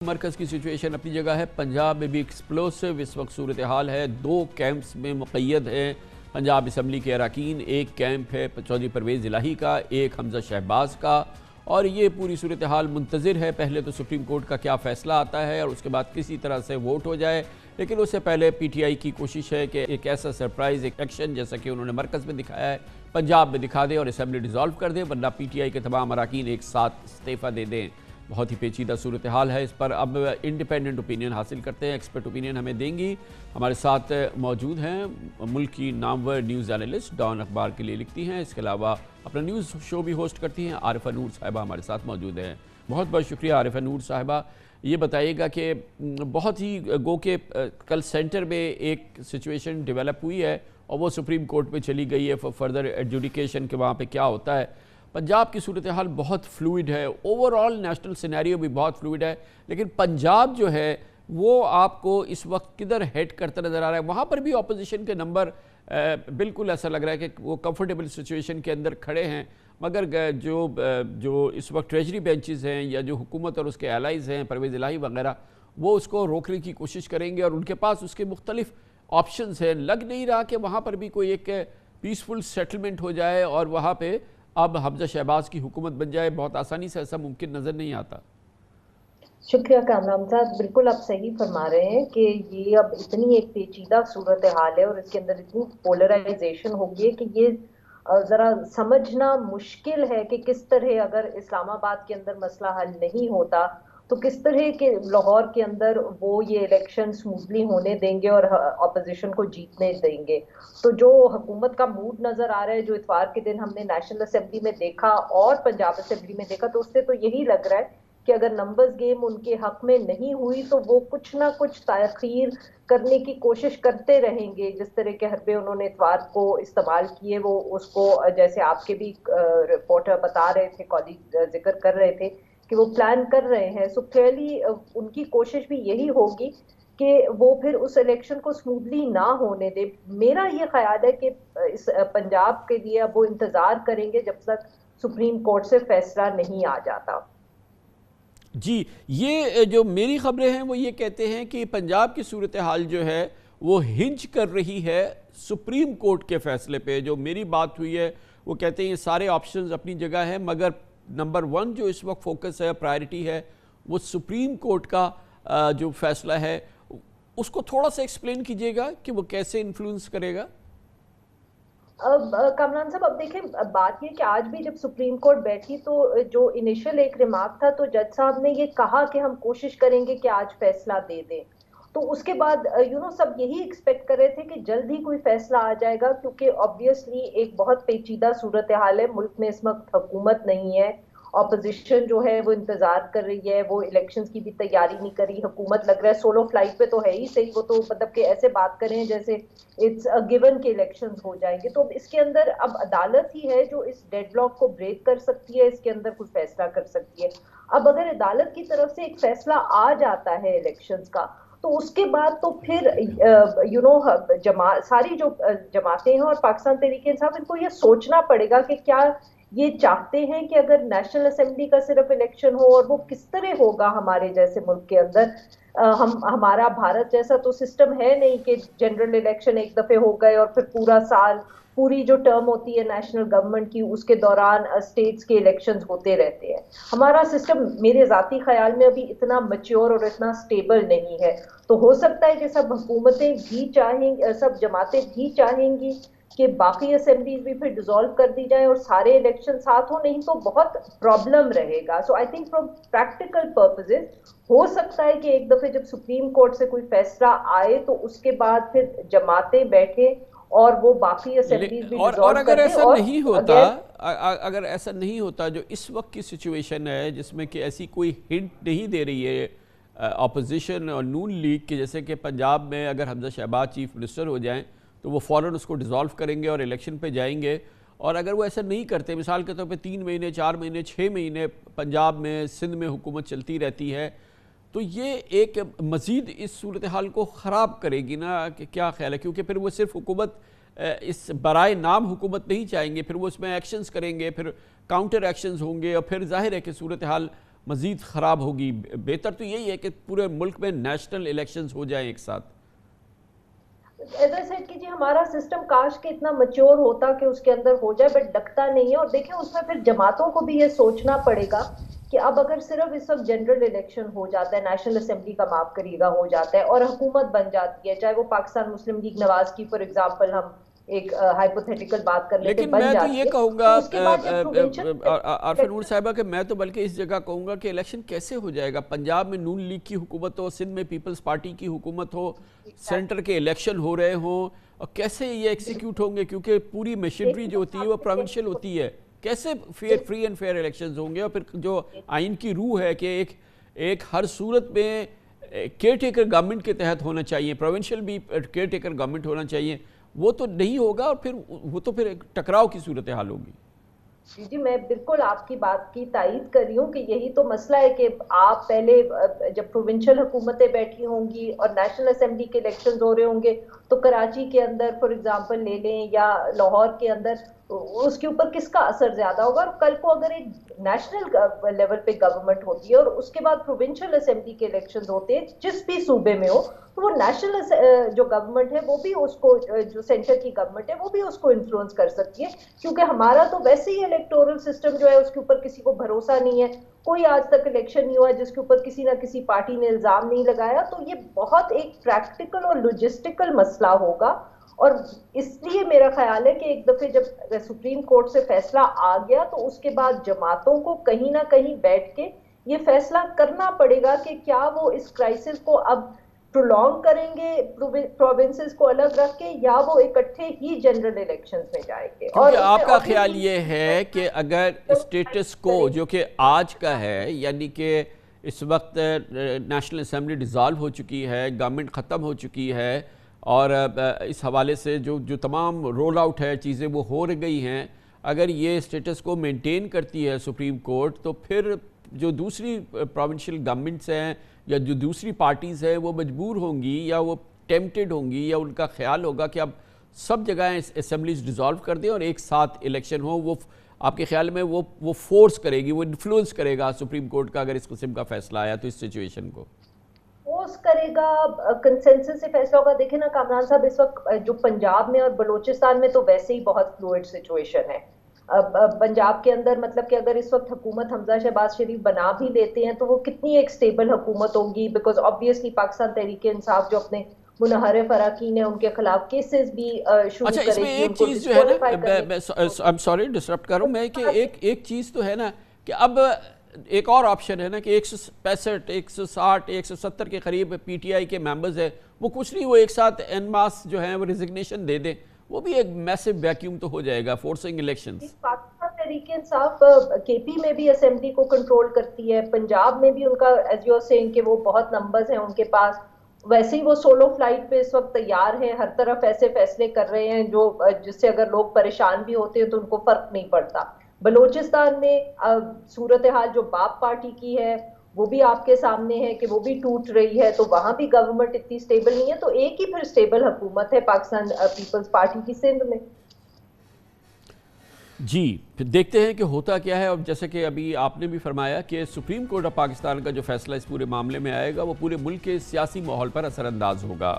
مرکز کی سچویشن اپنی جگہ ہے، پنجاب میں بھی ایکسپلوسیو اس وقت صورتحال ہے۔ 2 کیمپس میں مقید ہیں پنجاب اسمبلی کے اراکین۔ ایک کیمپ ہے چودھری پرویز الہی کا، ایک حمزہ شہباز کا، اور یہ پوری صورتحال منتظر ہے پہلے تو سپریم کورٹ کا کیا فیصلہ آتا ہے اور اس کے بعد کسی طرح سے ووٹ ہو جائے، لیکن اس سے پہلے پی ٹی آئی کی کوشش ہے کہ ایک ایسا سرپرائز ایکشن جیسا کہ انہوں نے مرکز میں دکھایا ہے پنجاب میں دکھا دیں اور اسمبلی ڈیزالو کر دیں، ورنہ پی ٹی آئی کے تمام اراکین ایک ساتھ استعفیٰ دے دیں۔ بہت ہی پیچیدہ صورتحال ہے، اس پر اب انڈیپینڈنٹ اوپینین حاصل کرتے ہیں، ایکسپرٹ اوپینین ہمیں دیں گی۔ ہمارے ساتھ موجود ہیں ملک کی نامور نیوز اینالسٹ، ڈان اخبار کے لیے لکھتی ہیں، اس کے علاوہ اپنا نیوز شو بھی ہوسٹ کرتی ہیں، عارفہ نور صاحبہ ہمارے ساتھ موجود ہیں۔ بہت بہت شکریہ عارفہ نور صاحبہ۔ یہ بتائیے گا کہ بہت ہی گو کہ کل سینٹر میں ایک سچویشن ڈیولپ ہوئی ہے اور وہ سپریم کورٹ میں چلی گئی ہے فردر ایڈجوڈیکیشن کہ وہاں پہ کیا ہوتا ہے۔ پنجاب کی صورتحال بہت فلوئڈ ہے، اوورآل نیشنل سینیریو بھی بہت فلوئڈ ہے، لیکن پنجاب جو ہے وہ آپ کو اس وقت کدھر ہیڈ کرتا نظر آ رہا ہے؟ وہاں پر بھی اپوزیشن کے نمبر بالکل ایسا لگ رہا ہے کہ وہ کمفرٹیبل سچویشن کے اندر کھڑے ہیں، مگر جو اس وقت ٹریجری بینچز ہیں یا جو حکومت اور اس کے الائز ہیں پرویز الہی وغیرہ، وہ اس کو روکنے کی کوشش کریں گے اور ان کے پاس اس کے مختلف آپشنز ہیں۔ لگ نہیں رہا کہ وہاں پر بھی کوئی ایک پیسفل سیٹلمنٹ ہو جائے اور وہاں پہ اب حمزہ شہباز کی حکومت بن جائے، بہت آسانی سے ایسا ممکن نظر نہیں آتا۔ شکریہ کامران صاحب، بالکل آپ صحیح فرما رہے ہیں کہ یہ اب اتنی ایک پیچیدہ صورتحال ہے اور اس کے اندر اتنی پولرائزیشن ہوگی ہے کہ یہ ذرا سمجھنا مشکل ہے کہ کس طرح اگر اسلام آباد کے اندر مسئلہ حل نہیں ہوتا تو کس طرح کے لاہور کے اندر وہ یہ الیکشن سموتھلی ہونے دیں گے اور اپوزیشن کو جیتنے دیں گے۔ تو جو حکومت کا موڈ نظر آ رہا ہے، جو اتوار کے دن ہم نے نیشنل اسمبلی میں دیکھا اور پنجاب اسمبلی میں دیکھا، تو اس سے تو یہی لگ رہا ہے کہ اگر نمبرز گیم ان کے حق میں نہیں ہوئی تو وہ کچھ نہ کچھ تاخیر کرنے کی کوشش کرتے رہیں گے۔ جس طرح کے حربے انہوں نے اتوار کو استعمال کیے، وہ اس کو جیسے آپ کے بھی رپورٹر بتا رہے تھے، کالیگ ذکر کر رہے تھے کہ وہ پلان کر رہے ہیں۔ سو کلیئرلی ان کی کوشش بھی یہی ہوگی کہ وہ پھر اس الیکشن کو سموتھلی نہ ہونے دے۔ میرا یہ خیال ہے کہ اس پنجاب کے لیے اب وہ انتظار کریں گے جب تک سپریم کورٹ سے فیصلہ نہیں آ جاتا۔ جی، یہ جو میری خبریں ہیں وہ یہ کہتے ہیں کہ پنجاب کی صورتحال جو ہے وہ ہنج کر رہی ہے سپریم کورٹ کے فیصلے پہ۔ جو میری بات ہوئی ہے وہ کہتے ہیں یہ سارے آپشنز اپنی جگہ ہیں، مگر نمبر 1 جو اس وقت فوکس ہے، پرائرٹی ہے، وہ سپریم کورٹ کا جو فیصلہ ہے اس کو تھوڑا سا ایکسپلین کیجئے گا کہ وہ کیسے انفلوئنس کرے گا۔ کامران صاحب، اب دیکھیں بات یہ کہ آج بھی جب سپریم کورٹ بیٹھی تو جو انیشل ایک ریمارک تھا تو جج صاحب نے یہ کہا کہ ہم کوشش کریں گے کہ آج فیصلہ دے دیں۔ تو اس کے بعد سب یہی ایکسپیکٹ کر رہے تھے کہ جلد ہی کوئی فیصلہ آ جائے گا، کیونکہ آبویسلی ایک بہت پیچیدہ صورتحال ہے، ملک میں اس وقت حکومت نہیں ہے، اپوزیشن جو ہے وہ انتظار کر رہی ہے، وہ الیکشنز کی بھی تیاری نہیں کری، حکومت لگ رہا ہے سولو فلائٹ پہ تو ہے ہی صحیح، وہ تو مطلب کہ ایسے بات کریں جیسے اٹس گیون کہ الیکشنز ہو جائیں گے۔ تو اس کے اندر اب عدالت ہی ہے جو اس ڈیڈ لاک کو بریک کر سکتی ہے، اس کے اندر کوئی فیصلہ کر سکتی ہے۔ اب اگر عدالت کی طرف سے ایک فیصلہ آ جاتا ہے الیکشنز کا تو اس کے بعد تو پھر ساری جو جماعتیں ہیں اور پاکستان تحریک انصاف، ان کو یہ سوچنا پڑے گا کہ کیا یہ چاہتے ہیں کہ اگر نیشنل اسمبلی کا صرف الیکشن ہو، اور وہ کس طرح ہوگا ہمارے جیسے ملک کے اندر۔ ہمارا بھارت جیسا تو سسٹم ہے نہیں کہ جنرل الیکشن ایک دفعے ہو گئے اور پھر پورا سال پوری جو ٹرم ہوتی ہے نیشنل گورنمنٹ کی اس کے دوران اسٹیٹس کے الیکشنز ہوتے رہتے ہیں۔ ہمارا سسٹم میرے ذاتی خیال میں ابھی اتنا میچور اور اتنا سٹیبل نہیں ہے۔ تو ہو سکتا ہے کہ سب حکومتیں بھی چاہیں، سب جماعتیں بھی چاہیں گی کہ باقی اسمبلیز بھی پھر ڈیزالو کر دی جائیں اور سارے الیکشن ساتھ ہوں، نہیں تو بہت پرابلم رہے گا۔ So I think from practical purposes ہو سکتا ہے کہ ایک دفعہ جب سپریم کورٹ سے کوئی فیصلہ آئے تو اس کے بعد پھر جماعتیں بیٹھے اور وہ باقی اسمبلیز بھی ڈیزالو کر دیں۔ اگر ایسا نہیں ہوتا جو اس وقت کی سچویشن ہے جس میں کہ ایسی کوئی ہنٹ نہیں دے رہی ہے اپوزیشن اور نون لیگ کے، جیسے کہ پنجاب میں اگر حمزہ شہباز چیف منسٹر ہو جائیں تو وہ فوراً اس کو ڈیزالو کریں گے اور الیکشن پہ جائیں گے، اور اگر وہ ایسا نہیں کرتے، مثال کے طور پہ 3 مہینے 4 مہینے 6 مہینے پنجاب میں سندھ میں حکومت چلتی رہتی ہے، تو یہ ایک مزید اس صورتحال کو خراب کرے گی نا؟ کہ کیا خیال ہے؟ کیونکہ پھر وہ صرف حکومت اس برائے نام حکومت نہیں چاہیں گے، پھر وہ اس میں ایکشنز کریں گے، پھر کاؤنٹر ایکشنز ہوں گے، اور پھر ظاہر ہے کہ صورتحال مزید خراب ہوگی. بہتر تو یہی ہے کہ پورے ملک میں نیشنل الیکشنز ہو جائیں ایک ساتھ. ایز اے سیڈ کہ جی ہمارا سسٹم کاش کے اتنا میچور ہوتا کہ اس کے اندر ہو جائے، بٹ لگتا نہیں ہے. اور دیکھیں اس میں پھر جماعتوں کو بھی یہ سوچنا پڑے گا کہ اب اگر صرف اس وقت جنرل الیکشن ہو جاتا ہے، نیشنل اسمبلی کا معاف کریے گا ہو جاتا ہے اور حکومت بن جاتی ہے، چاہے وہ پاکستان مسلم لیگ نواز کی فار ایگزامپل ہم ایک ہائپوتھیٹیکل بات کر لیتے لیکن بن میں تو جاتی یہ ہے، کہوں گا تو اس کے بعد جب عارفہ نور صاحبہ کہ میں تو بلکہ اس جگہ کہوں گا کہ الیکشن کیسے ہو جائے گا؟ پنجاب میں نون لیگ کی حکومت ہو، سندھ میں پیپلز پارٹی کی حکومت ہو، سینٹر کے الیکشن ہو رہے ہوں، اور کیسے یہ ایکسیکیوٹ ہوں گے؟ کیونکہ پوری میشنری جو ہوتی ہے وہ پروونشل ہوتی ہے. کیسے فری اینڈ فیئر الیکشنز ہوں گے؟ اور پھر جو آئین کی روح ہے کہ ایک ہر صورت میں کیئر ٹیکر گورنمنٹ کے تحت ہونا چاہیے، پروونشل بھی کیئر ٹیکر گورنمنٹ ہونا چاہیے، وہ تو نہیں ہوگا، اور پھر وہ تو پھر ایک ٹکراؤ کی صورتحال ہوگی. جی میں بالکل آپ کی بات کی تائید کر رہی ہوں کہ یہی تو مسئلہ ہے کہ آپ پہلے جب پروونشل حکومتیں بیٹھی ہوں گی اور نیشنل اسمبلی کے الیکشنز ہو رہے ہوں گے تو کراچی کے اندر فار ایگزامپل لے لیں یا لاہور کے اندر اس کے اوپر کس کا اثر زیادہ ہوگا. اور کل کو اگر ایک نیشنل لیول پہ گورنمنٹ ہوتی ہے اور اس کے بعد پروونشل اسمبلی کے الیکشنز ہوتے ہیں جس بھی صوبے میں ہو، تو وہ نیشنل جو گورنمنٹ ہے وہ بھی اس کو، جو سینٹر کی گورنمنٹ ہے وہ بھی اس کو انفلوئنس کر سکتی ہے. کیونکہ ہمارا تو ویسے ہی الیکٹورل سسٹم جو ہے اس کے اوپر کسی کو بھروسہ نہیں ہے، کوئی آج تک الیکشن نہیں ہوا جس کے اوپر کسی نہ کسی پارٹی نے الزام نہیں لگایا. تو یہ بہت ایک پریکٹیکل اور لوجسٹیکل مسئلہ ہوگا. اور اس لیے میرا خیال ہے کہ ایک دفعہ جب سپریم کورٹ سے فیصلہ آ گیا تو اس کے بعد جماعتوں کو کہیں نہ کہیں بیٹھ کے یہ فیصلہ کرنا پڑے گا کہ کیا وہ اس کرائسس کو اب پرولونگ کریں گے پروونسز کو الگ رکھ کے، یا وہ اکٹھے ہی جنرل الیکشنز میں جائیں گے. کیونکہ آپ کا خیال یہ ہے کہ اگر اسٹیٹس کو جو کہ آج کا ہے، یعنی کہ اس وقت نیشنل اسمبلی ڈیزالو ہو چکی ہے، گورنمنٹ ختم ہو چکی ہے، اور اس حوالے سے جو تمام رول آؤٹ ہے چیزیں وہ ہو گئی ہیں، اگر یہ اسٹیٹس کو مینٹین کرتی ہے سپریم کورٹ، تو پھر جو دوسری پروونشل گورنمنٹس ہیں یا جو دوسری پارٹیز ہیں وہ مجبور ہوں گی یا وہ ٹیمپٹڈ ہوں گی یا ان کا خیال ہوگا کہ اب سب جگہیں اسمبلیز ڈیزالو کر دیں اور ایک ساتھ الیکشن ہو. وہ آپ کے خیال میں وہ فورس کرے گی، وہ انفلوئنس کرے گا سپریم کورٹ کا اگر اس قسم کا فیصلہ آیا تو اس سچویشن کو فورس کرے گا، کنسنسس سے فیصلہ ہوگا. دیکھیں نا کامران صاحب، اس وقت جو پنجاب میں اور بلوچستان میں تو ویسے ہی بہت فلوئڈ سچویشن ہے. پنجاب کے اندر مطلب کہ اگر اس وقت حکومت حمزہ شہباز شریف بنا بھی لیتے ہیں تو وہ کتنی ایک سٹیبل حکومت ہوگی، بیکاز آبویسلی پاکستان تحریک انصاف جو اپنے منحرف اراکین ہیں ان کے خلاف کیسز بھی شروع کرے گی. اچھا، اس میں ایک چیز جو ہے نا، I'm sorry ڈسرپٹ کروں میں، کہ ایک چیز تو ہے نا کہ اب ایک اور آپشن ہے نا کہ 165 160 170 کے قریب پی ٹی آئی کے ممبرز ہیں، وہ کچھ نہیں، وہ ایک ساتھ ان ماس جو ہیں وہ ریزگنیشن دے دیں، وہ بھی ایک میسو ویکیوم تو ہو جائے گا فورسنگ الیکشنز. پاکستان تحریک انصاف کے پی میں بھی اسمبلی کو کنٹرول کرتی ہے، پنجاب میں بھی ان کا ایز یو آر سیئنگ کہ وہ بہت نمبرز ہیں ان کے پاس. ویسے ہی وہ سولو فلائٹ پہ اس وقت تیار ہیں، ہر طرف ایسے فیصلے کر رہے ہیں جو جس سے اگر لوگ پریشان بھی ہوتے ہیں تو ان کو فرق نہیں پڑتا. بلوچستان میں صورتحال جو باپ پارٹی کی ہے وہ بھی آپ کے سامنے ہے کہ وہ بھی ٹوٹ رہی ہے، تو وہاں بھی گورنمنٹ اتنی سٹیبل نہیں ہے. تو ایک ہی پھر سٹیبل حکومت ہے پاکستان پیپلز پارٹی کی سندھ میں. جی پھر دیکھتے ہیں کہ ہوتا کیا ہے. اور جیسے کہ ابھی آپ نے بھی فرمایا کہ سپریم کورٹ آف پاکستان کا جو فیصلہ اس پورے معاملے میں آئے گا وہ پورے ملک کے سیاسی ماحول پر اثر انداز ہوگا.